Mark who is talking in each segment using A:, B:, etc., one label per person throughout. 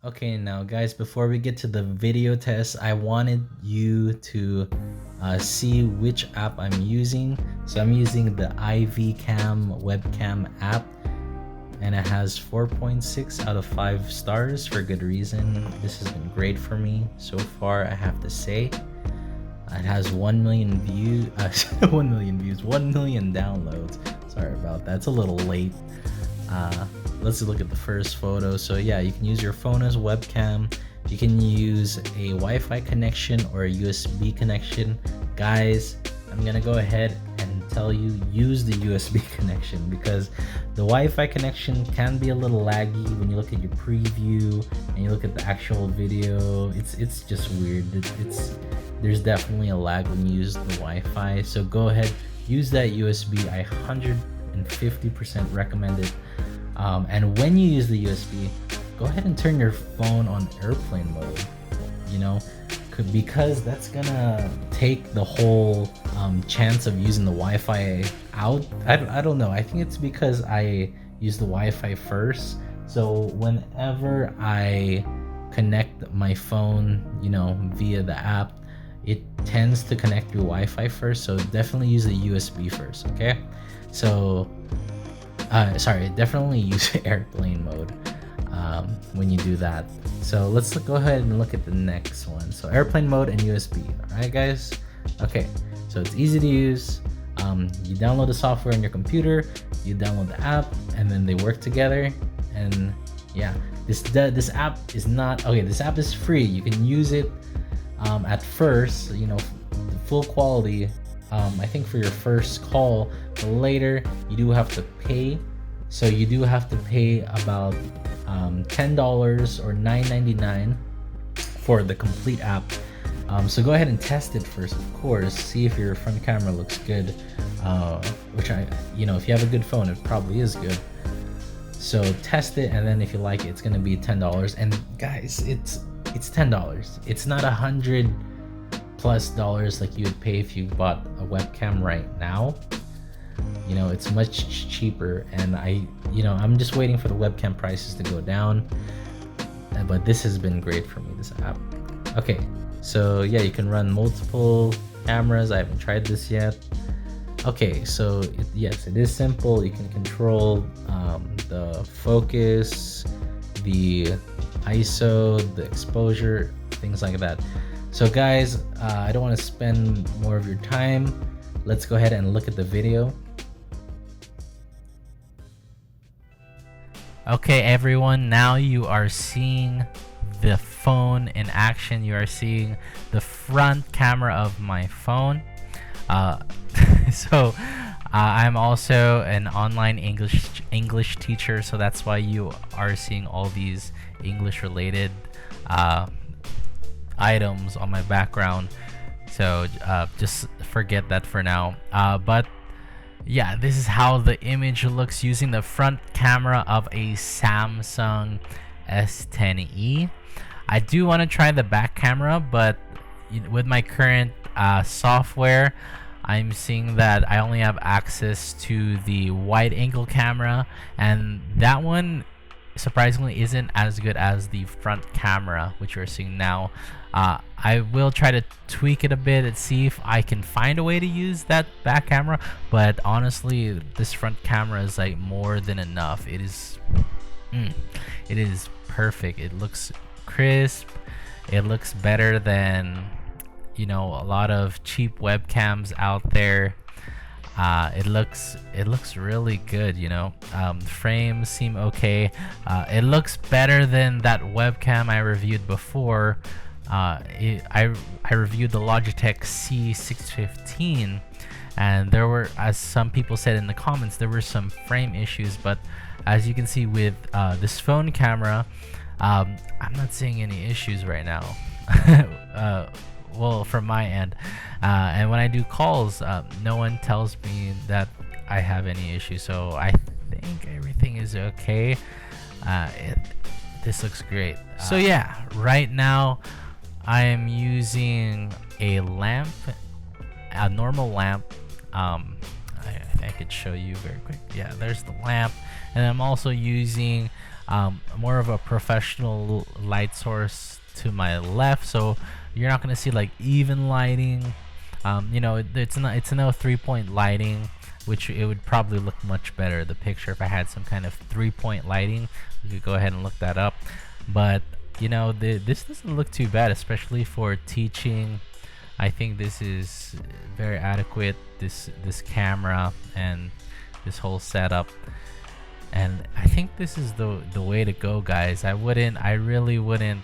A: Okay, now guys, before we get to the video test, I wanted you to see which app I'm using. So I'm using the iVCam webcam app, and it has 4.6 out of 5 stars for good reason. This has been great for me so far, I have to say. It has 1 million views, 1 million views, 1 million downloads. Sorry about that, it's a little late. Let's look at the first photo. So yeah, you can use your phone as webcam. You can use a Wi-Fi connection or a USB connection. Guys, I'm gonna go ahead and tell you, use the USB connection, because the Wi-Fi connection can be a little laggy when you look at your preview and you look at the actual video. It's just weird. There's definitely a lag when you use the Wi-Fi. So go ahead, use that USB. I 150% recommend it. And when you use the USB, go ahead and turn your phone on airplane mode, because that's gonna take the whole chance of using the Wi-Fi out. I don't know, I think it's because I use the Wi-Fi first, so whenever I connect my phone via the app, it tends to connect through Wi-Fi first, so definitely use the USB first. Okay, so definitely use airplane mode when you do that. So let's go ahead and look at the next one. So airplane mode and USB. All right, guys. Okay, so it's easy to use. You download the software on your computer, you download the app, and then they work together. And yeah, this app is not okay. This app is free. You can use it at first, the full quality. I think for your first call, but later you do have to pay. So you do have to pay about $10 or $9.99 for the complete app. So go ahead and test it first, of course. See if your front camera looks good. Which if you have a good phone, it probably is good. So test it, and then if you like it, it's gonna be $10. And guys, it's $10. It's not $100+ like you would pay if you bought a webcam right now. It's much cheaper, and I'm just waiting for the webcam prices to go down. But this has been great for me, this app. Okay, so yeah, you can run multiple cameras. I haven't tried this yet. Okay, so yes, it is simple. You can control the focus, the ISO, the exposure, things like that. So guys, I don't want to spend more of your time. Let's go ahead and look at the video. Okay, everyone, now you are seeing the phone in action. You are seeing the front camera of my phone. I'm also an online English teacher, so that's why you are seeing all these English related items on my background. So just forget that for now. But yeah, this is how the image looks using the front camera of a Samsung S10e. I do want to try the back camera, but with my current software, I'm seeing that I only have access to the wide angle camera, and that one surprisingly isn't as good as the front camera, which you're seeing now. I will try to tweak it a bit and see if I can find a way to use that back camera, but honestly, this front camera is like more than enough. It is perfect. It looks crisp. It looks better than a lot of cheap webcams out there. It looks really good. Frames seem okay. It looks better than that webcam I reviewed before. I reviewed the Logitech C615, and there were, as some people said in the comments, there were some frame issues, but as you can see with this phone camera, I'm not seeing any issues right now. Well, from my end, and when I do calls, no one tells me that I have any issues, so I think everything is okay. This looks great. So yeah, right now I am using a lamp, a normal lamp. I could show you very quick. Yeah, there's the lamp, and I'm also using more of a professional light source to my left, so you're not gonna see like even lighting. It's no 3-point lighting, which it would probably look much better, the picture, if I had some kind of 3-point lighting. You could go ahead and look that up. But this doesn't look too bad, especially for teaching. I think this is very adequate, this camera and this whole setup, and I think this is the way to go, guys. I really wouldn't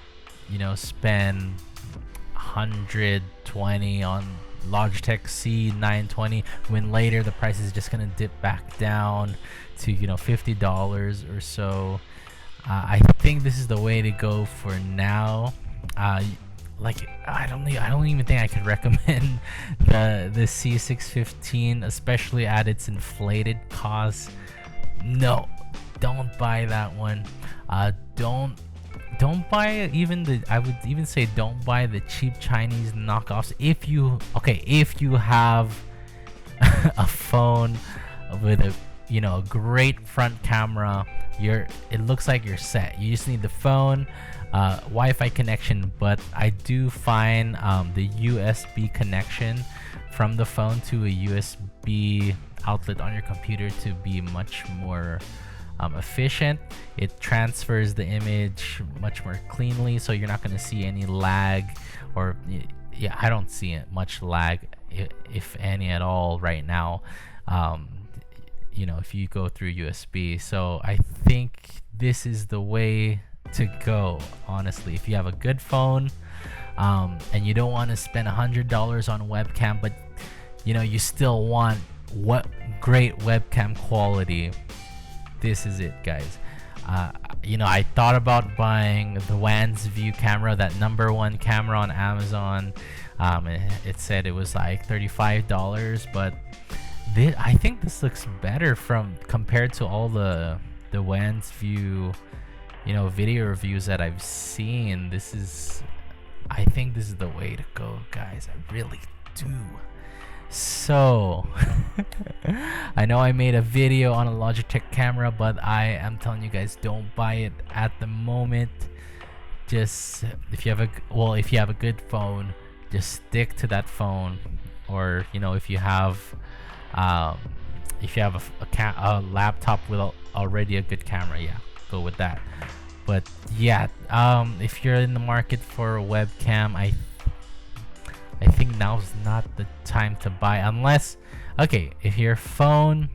A: spend 120 on Logitech C920 when later the price is just gonna dip back down to $50 or so. I think this is the way to go for now. Like I don't even think I could recommend the C615, especially at its inflated cost. No, don't buy that one. Don't buy I would even say don't buy the cheap Chinese knockoffs if you have a phone with a great front camera. It looks like you're set. You just need the phone, Wi-Fi connection, but I do find the USB connection from the phone to a USB outlet on your computer to be much more efficient. It transfers the image much more cleanly, so you're not going to see any lag, or I don't see much lag, if any at all right now, if you go through USB. So I think this is the way to go, honestly. If you have a good phone and you don't want to spend $100 on a webcam, but you still want great webcam quality, this is it, guys. I thought about buying the WansView camera, that #1 camera on Amazon. It said it was like $35, but I think this looks better compared to all the WansView video reviews that I've seen. I think this is the way to go, guys. I really do. So I know I made a video on a Logitech camera, but I am telling you guys, don't buy it at the moment. Just if you have a good phone, just stick to that phone. Or if you have a laptop with already a good camera, go with that. But if you're in the market for a webcam, I think now's not the time to buy, unless if your phone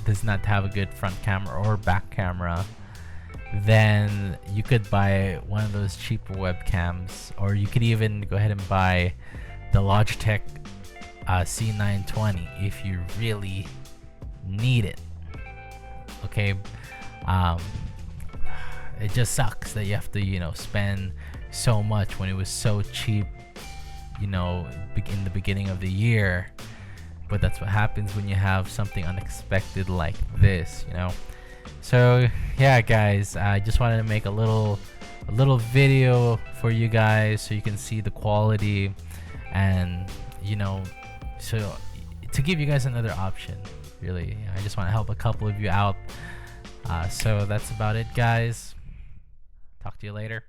A: does not have a good front camera or back camera, then you could buy one of those cheaper webcams, or you could even go ahead and buy the Logitech C920 if you really need it. It just sucks that you have to spend so much when it was so cheap in the beginning of the year. But that's what happens when you have something unexpected like this. So guys, I just wanted to make a little video for you guys so you can see the quality, and so to give you guys another option. Really, I just want to help a couple of you out. So that's about it, guys. Talk to you later.